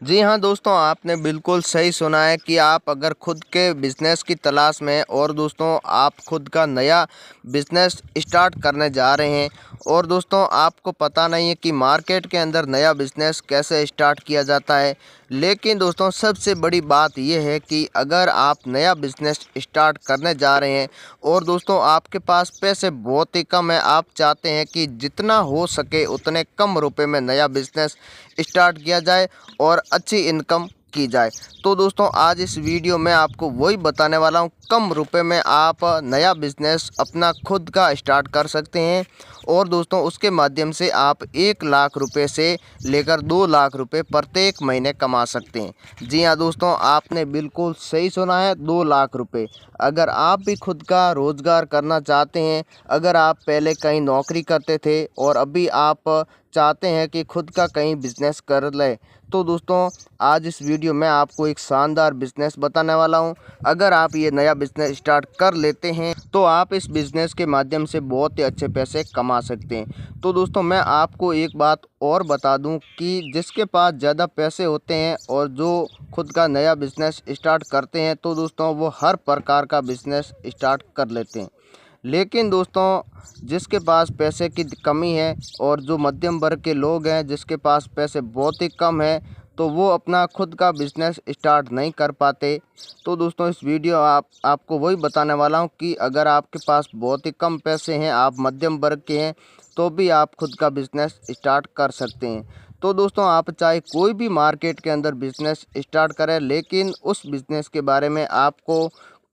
जी हाँ दोस्तों, आपने बिल्कुल सही सुना है कि आप अगर खुद के बिज़नेस की तलाश में और दोस्तों आप खुद का नया बिज़नेस स्टार्ट करने जा रहे हैं और दोस्तों आपको पता नहीं है कि मार्केट के अंदर नया बिज़नेस कैसे स्टार्ट किया जाता है। लेकिन दोस्तों सबसे बड़ी बात यह है कि अगर आप नया बिज़नेस स्टार्ट करने जा रहे हैं और दोस्तों आपके पास पैसे बहुत ही कम है, आप चाहते हैं कि जितना हो सके उतने कम रुपए में नया बिज़नेस स्टार्ट किया जाए और अच्छी इनकम की जाए। तो दोस्तों आज इस वीडियो में आपको वही बताने वाला हूँ, कम रुपए में आप नया बिज़नेस अपना खुद का स्टार्ट कर सकते हैं और दोस्तों उसके माध्यम से आप 1 लाख रुपए से लेकर 2 लाख रुपए प्रत्येक महीने कमा सकते हैं। जी हाँ दोस्तों, आपने बिल्कुल सही सुना है, 2 लाख रुपए। अगर आप भी खुद का रोज़गार करना चाहते हैं, अगर आप पहले कहीं नौकरी करते थे और अभी आप चाहते हैं कि खुद का कहीं बिजनेस कर लें, तो दोस्तों आज इस वीडियो में आपको एक शानदार बिजनेस बताने वाला हूं। अगर आप ये नया बिजनेस स्टार्ट कर लेते हैं तो आप इस बिजनेस के माध्यम से बहुत ही अच्छे पैसे कमा सकते हैं। तो दोस्तों मैं आपको एक बात और बता दूं कि जिसके पास ज़्यादा पैसे होते हैं और जो खुद का नया बिजनेस स्टार्ट करते हैं, तो दोस्तों वो हर प्रकार का बिजनेस स्टार्ट कर लेते हैं। लेकिन दोस्तों जिसके पास पैसे की कमी है और जो मध्यम वर्ग के लोग हैं जिसके पास पैसे बहुत ही कम है, तो वो अपना खुद का बिज़नेस स्टार्ट नहीं कर पाते। तो दोस्तों इस वीडियो आपको वही बताने वाला हूँ कि अगर आपके पास बहुत ही कम पैसे हैं, आप मध्यम वर्ग के हैं, तो भी आप खुद का बिज़नेस स्टार्ट कर सकते हैं। तो दोस्तों आप चाहे कोई भी मार्केट के अंदर बिज़नेस स्टार्ट करें, लेकिन उस बिज़नेस के बारे में आपको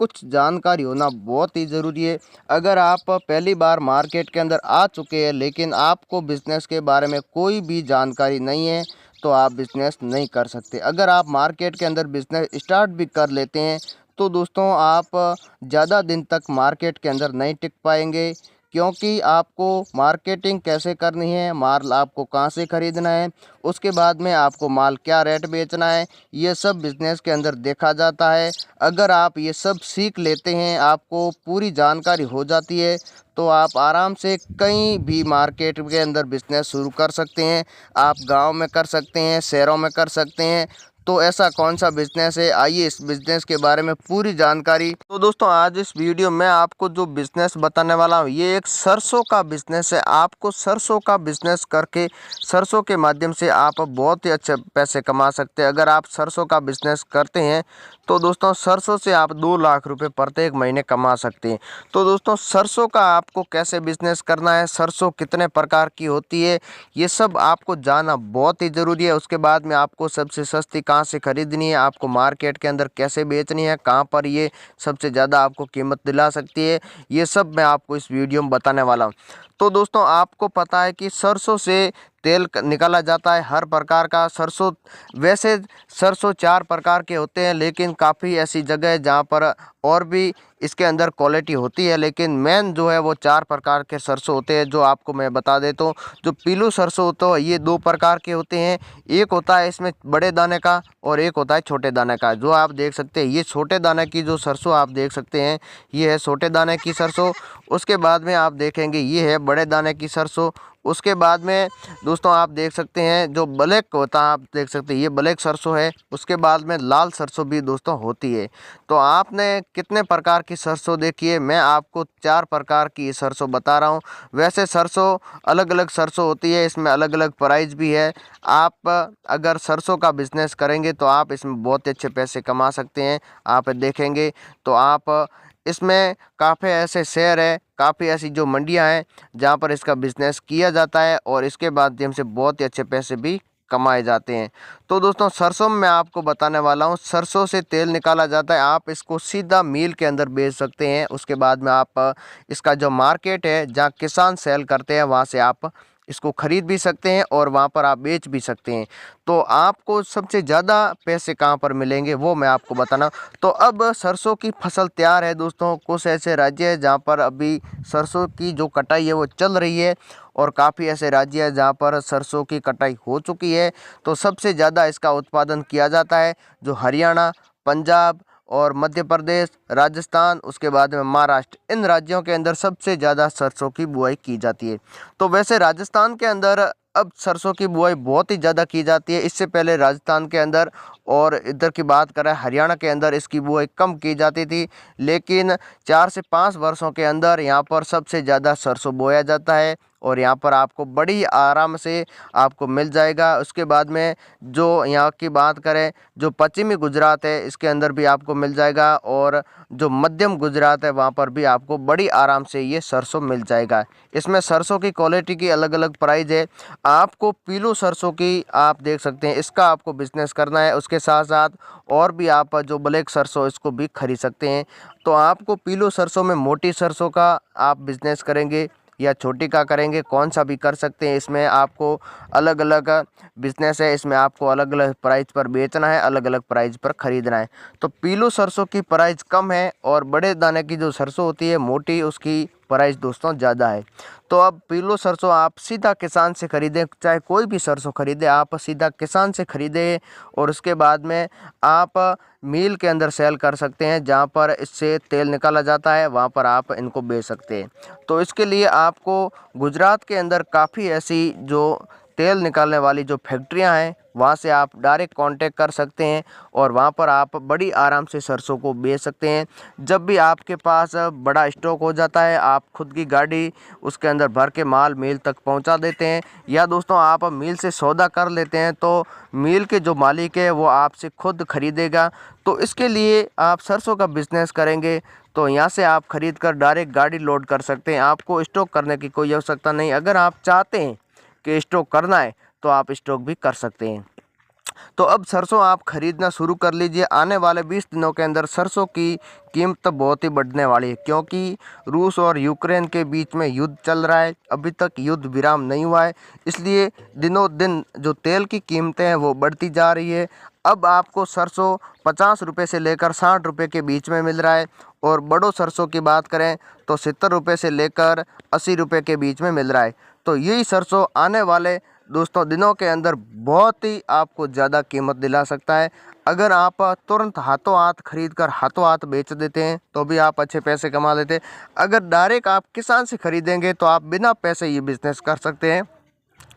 कुछ जानकारी होना बहुत ही ज़रूरी है। अगर आप पहली बार मार्केट के अंदर आ चुके हैं लेकिन आपको बिज़नेस के बारे में कोई भी जानकारी नहीं है, तो आप बिज़नेस नहीं कर सकते। अगर आप मार्केट के अंदर बिज़नेस स्टार्ट भी कर लेते हैं, तो दोस्तों आप ज़्यादा दिन तक मार्केट के अंदर नहीं टिक पाएंगे, क्योंकि आपको मार्केटिंग कैसे करनी है, माल आपको कहाँ से ख़रीदना है, उसके बाद में आपको माल क्या रेट बेचना है, ये सब बिज़नेस के अंदर देखा जाता है। अगर आप ये सब सीख लेते हैं, आपको पूरी जानकारी हो जाती है, तो आप आराम से कहीं भी मार्केट के अंदर बिज़नेस शुरू कर सकते हैं। आप गांव में कर सकते हैं, शहरों में कर सकते हैं। तो ऐसा कौन सा बिज़नेस है, आइए इस बिज़नेस के बारे में पूरी जानकारी। तो दोस्तों आज इस वीडियो में आपको जो बिज़नेस बताने वाला हूँ, ये एक सरसों का बिज़नेस है। आपको सरसों का बिज़नेस करके सरसों के माध्यम से आप बहुत ही अच्छे पैसे कमा सकते हैं। अगर आप सरसों का बिज़नेस करते हैं, तो दोस्तों सरसों से आप 2 लाख रुपए प्रत्येक महीने कमा सकते हैं। तो दोस्तों सरसों का आपको कैसे बिज़नेस करना है, सरसों कितने प्रकार की होती है, ये सब आपको जानना बहुत ही ज़रूरी है। उसके बाद में आपको सबसे सस्ती कहाँ से ख़रीदनी है, आपको मार्केट के अंदर कैसे बेचनी है, कहाँ पर ये सबसे ज़्यादा आपको कीमत दिला सकती है, ये सब मैं आपको इस वीडियो में बताने वाला हूँ। तो दोस्तों आपको पता है कि सरसों से तेल निकाला जाता है हर प्रकार का। सरसों वैसे सरसों 4 प्रकार के होते हैं, लेकिन काफ़ी ऐसी जगह है जहाँ पर और भी इसके अंदर क्वालिटी होती है, लेकिन मेन जो है वो 4 प्रकार के सरसों होते हैं, जो आपको मैं बता देता हूँ। जो पीलू सरसों होता है ये 2 प्रकार के होते हैं। एक होता है इसमें बड़े दाने का और एक होता है छोटे दाने का। जो आप देख सकते हैं ये छोटे दाने की जो सरसों आप देख सकते हैं, ये है छोटे दाने की सरसों। उसके बाद में आप देखेंगे ये है बड़े दाने की सरसों। उसके बाद में दोस्तों आप देख सकते हैं जो ब्लैक होता है, आप देख सकते हैं ये ब्लैक सरसों है। उसके बाद में लाल सरसों भी दोस्तों होती है। तो आपने कितने प्रकार की सरसों देखी है, मैं आपको 4 प्रकार की सरसों बता रहा हूँ। वैसे सरसों अलग अलग सरसों होती है, इसमें अलग अलग प्राइस भी है। आप अगर सरसों का बिज़नेस करेंगे तो आप इसमें बहुत अच्छे पैसे कमा सकते हैं। आप देखेंगे तो आप इसमें काफ़ी ऐसे शहर है, काफ़ी ऐसी जो मंडियां हैं जहां पर इसका बिज़नेस किया जाता है और इसके माध्यम से बहुत ही अच्छे पैसे भी कमाए जाते हैं। तो दोस्तों सरसों में मैं आपको बताने वाला हूं, सरसों से तेल निकाला जाता है। आप इसको सीधा मील के अंदर बेच सकते हैं। उसके बाद में आप इसका जो मार्केट है जहां किसान सेल करते हैं, वहां से आप इसको ख़रीद भी सकते हैं और वहां पर आप बेच भी सकते हैं। तो आपको सबसे ज़्यादा पैसे कहां पर मिलेंगे वो मैं आपको बताना। तो अब सरसों की फसल तैयार है दोस्तों। कुछ ऐसे राज्य हैं जहां पर अभी सरसों की जो कटाई है वो चल रही है और काफ़ी ऐसे राज्य हैं जहां पर सरसों की कटाई हो चुकी है। तो सबसे ज़्यादा इसका उत्पादन किया जाता है जो हरियाणा, पंजाब और मध्य प्रदेश, राजस्थान, उसके बाद में महाराष्ट्र, इन राज्यों के अंदर सबसे ज़्यादा सरसों की बुआई की जाती है। तो वैसे राजस्थान के अंदर अब सरसों की बुआई बहुत ही ज़्यादा की जाती है। इससे पहले राजस्थान के अंदर और इधर की बात करें हरियाणा के अंदर इसकी बुआई कम की जाती थी, लेकिन 4 से 5 वर्षों के अंदर यहाँ पर सबसे ज़्यादा सरसों बोया जाता है और यहाँ पर आपको बड़ी आराम से आपको मिल जाएगा। उसके बाद में जो यहाँ की बात करें, जो पश्चिमी गुजरात है इसके अंदर भी आपको मिल जाएगा और जो मध्यम गुजरात है वहाँ पर भी आपको बड़ी आराम से ये सरसों मिल जाएगा। इसमें सरसों की क्वालिटी की अलग अलग प्राइस है। आपको पीलू सरसों की आप देख सकते हैं, इसका आपको बिजनेस करना है। उसके साथ साथ और भी आप जो ब्लैक सरसों इसको भी खरीद सकते हैं। तो आपको पीलू सरसों में मोटी सरसों का आप बिजनेस करेंगे या छोटी का करेंगे, कौन सा भी कर सकते हैं। इसमें आपको अलग अलग बिजनेस है, इसमें आपको अलग अलग प्राइस पर बेचना है, अलग अलग प्राइस पर खरीदना है। तो पीलू सरसों की प्राइस कम है और बड़े दाने की जो सरसों होती है मोटी, उसकी प्राइस दोस्तों ज़्यादा है। तो अब पीलू सरसों आप सीधा किसान से खरीदें, चाहे कोई भी सरसों खरीदें आप सीधा किसान से खरीदें और उसके बाद में आप मिल के अंदर सेल कर सकते हैं, जहाँ पर इससे तेल निकाला जाता है वहाँ पर आप इनको बेच सकते हैं। तो इसके लिए आपको गुजरात के अंदर काफ़ी ऐसी जो तेल निकालने वाली जो फैक्ट्रियां हैं वहाँ से आप डायरेक्ट कांटेक्ट कर सकते हैं और वहाँ पर आप बड़ी आराम से सरसों को बेच सकते हैं। जब भी आपके पास बड़ा स्टॉक हो जाता है आप खुद की गाड़ी उसके अंदर भर के माल मिल तक पहुँचा देते हैं, या दोस्तों आप मिल से सौदा कर लेते हैं तो मिल के जो मालिक है वो आपसे खुद खरीदेगा। तो इसके लिए आप सरसों का बिजनेस करेंगे तो यहाँ से आप खरीद कर डायरेक्ट गाड़ी लोड कर सकते हैं, आपको स्टॉक करने की कोई आवश्यकता नहीं। अगर आप चाहते हैं कि स्टॉक करना है तो आप स्टॉक भी कर सकते हैं। तो अब सरसों आप खरीदना शुरू कर लीजिए। आने वाले 20 दिनों के अंदर सरसों की कीमत तो बहुत ही बढ़ने वाली है, क्योंकि रूस और यूक्रेन के बीच में युद्ध चल रहा है, अभी तक युद्ध विराम नहीं हुआ है। इसलिए दिनों दिन जो तेल की कीमतें हैं वो बढ़ती जा रही है। अब आपको सरसों 50 रुपये से लेकर 60 रुपये के बीच में मिल रहा है और बड़ों सरसों की बात करें तो 70 रुपये से लेकर 80 रुपये के बीच में मिल रहा है। तो यही सरसों आने वाले दोस्तों दिनों के अंदर बहुत ही आपको ज़्यादा कीमत दिला सकता है। अगर आप तुरंत हाथों हाथ खरीद कर हाथों हाथ बेच देते हैं तो भी आप अच्छे पैसे कमा लेते हैं। अगर डायरेक्ट आप किसान से खरीदेंगे तो आप बिना पैसे ये बिज़नेस कर सकते हैं।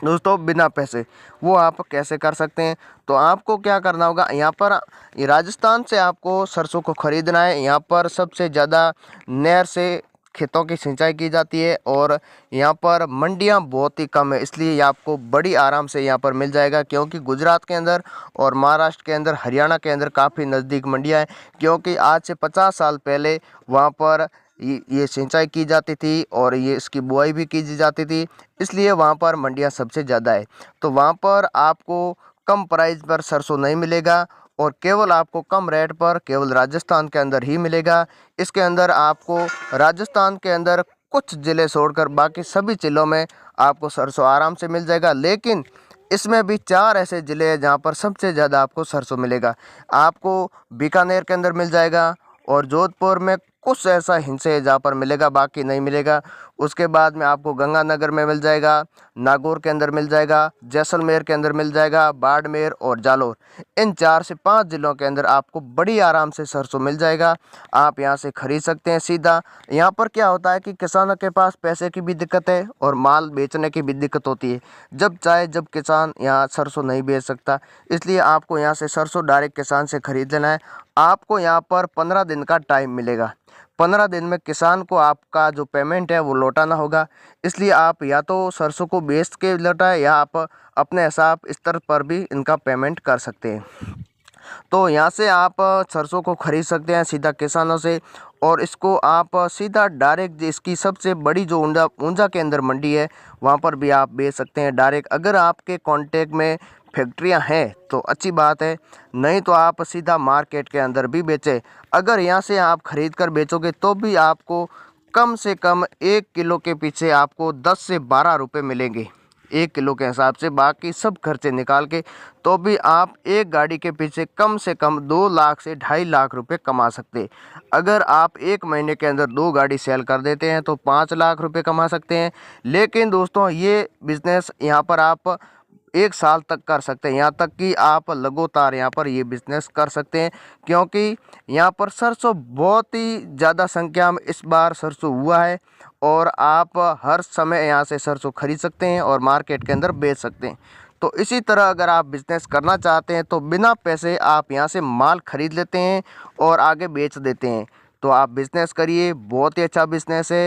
दोस्तों बिना पैसे वो आप कैसे कर सकते हैं, तो आपको क्या करना होगा, यहाँ पर राजस्थान से आपको सरसों को ख़रीदना है। यहाँ पर सबसे ज़्यादा नहर से खेतों की सिंचाई की जाती है और यहाँ पर मंडियाँ बहुत ही कम है, इसलिए ये आपको बड़ी आराम से यहाँ पर मिल जाएगा। क्योंकि गुजरात के अंदर और महाराष्ट्र के अंदर हरियाणा के अंदर काफ़ी नज़दीक मंडियाँ हैं, क्योंकि आज से 50 साल पहले वहाँ पर ये सिंचाई की जाती थी और ये इसकी बुआई भी की जाती थी, इसलिए वहाँ पर मंडियाँ सबसे ज़्यादा है। तो वहाँ पर आपको कम प्राइस पर सरसों नहीं मिलेगा और केवल आपको कम रेट पर केवल राजस्थान के अंदर ही मिलेगा। इसके अंदर आपको राजस्थान के अंदर कुछ ज़िले छोड़कर बाकी सभी ज़िलों में आपको सरसों आराम से मिल जाएगा, लेकिन इसमें भी 4 ऐसे ज़िले हैं जहाँ पर सबसे ज़्यादा आपको सरसों मिलेगा। आपको बीकानेर के अंदर मिल जाएगा और जोधपुर में कुछ ऐसा हिस्से है जहाँ पर मिलेगा, बाकी नहीं मिलेगा। उसके बाद में आपको गंगानगर में मिल जाएगा, नागौर के अंदर मिल जाएगा, जैसलमेर के अंदर मिल जाएगा, बाड़मेर और जालौर। इन 4 से 5 ज़िलों के अंदर आपको बड़ी आराम से सरसों मिल जाएगा। आप यहाँ से खरीद सकते हैं सीधा। यहाँ पर क्या होता है कि किसानों के पास पैसे की भी दिक्कत है और माल बेचने की भी दिक्कत होती है। जब चाहे जब किसान यहाँ सरसों नहीं बेच सकता, इसलिए आपको यहाँ से सरसों डायरेक्ट किसान से खरीद लेना है। आपको यहाँ पर 15 दिन का टाइम मिलेगा। 15 दिन में किसान को आपका जो पेमेंट है वो लौटाना होगा, इसलिए आप या तो सरसों को बेच के लौटाएं या आप अपने हिसाब स्तर पर भी इनका पेमेंट कर सकते हैं। तो यहाँ से आप सरसों को खरीद सकते हैं सीधा किसानों से और इसको आप सीधा डायरेक्ट इसकी सबसे बड़ी जो ऊंझा के अंदर मंडी है वहाँ पर भी आप बेच सकते हैं डायरेक्ट। अगर आपके कांटेक्ट में फैक्ट्रियाँ हैं तो अच्छी बात है, नहीं तो आप सीधा मार्केट के अंदर भी बेचें। अगर यहाँ से आप खरीद कर बेचोगे तो भी आपको कम से कम 1 किलो के पीछे आपको 10 से 12 रुपये मिलेंगे 1 किलो के हिसाब से, बाकी सब खर्चे निकाल के। तो भी आप एक गाड़ी के पीछे कम से कम 2 लाख से 2.5 लाख रुपए कमा सकते हैं। अगर आप 1 महीने के अंदर 2 गाड़ी सेल कर देते हैं तो 5 लाख रुपए कमा सकते हैं। लेकिन दोस्तों ये बिज़नेस यहाँ पर आप 1 साल तक कर सकते हैं। यहाँ तक कि आप लगातार यहाँ पर ये बिज़नेस कर सकते हैं, क्योंकि यहाँ पर सरसों बहुत ही ज़्यादा संख्या में इस बार सरसों हुआ है और आप हर समय यहाँ से सरसों खरीद सकते हैं और मार्केट के अंदर बेच सकते हैं। तो इसी तरह अगर आप बिज़नेस करना चाहते हैं तो बिना पैसे आप यहाँ से माल खरीद लेते हैं और आगे बेच देते हैं। तो आप बिज़नेस करिए, बहुत ही अच्छा बिज़नेस है।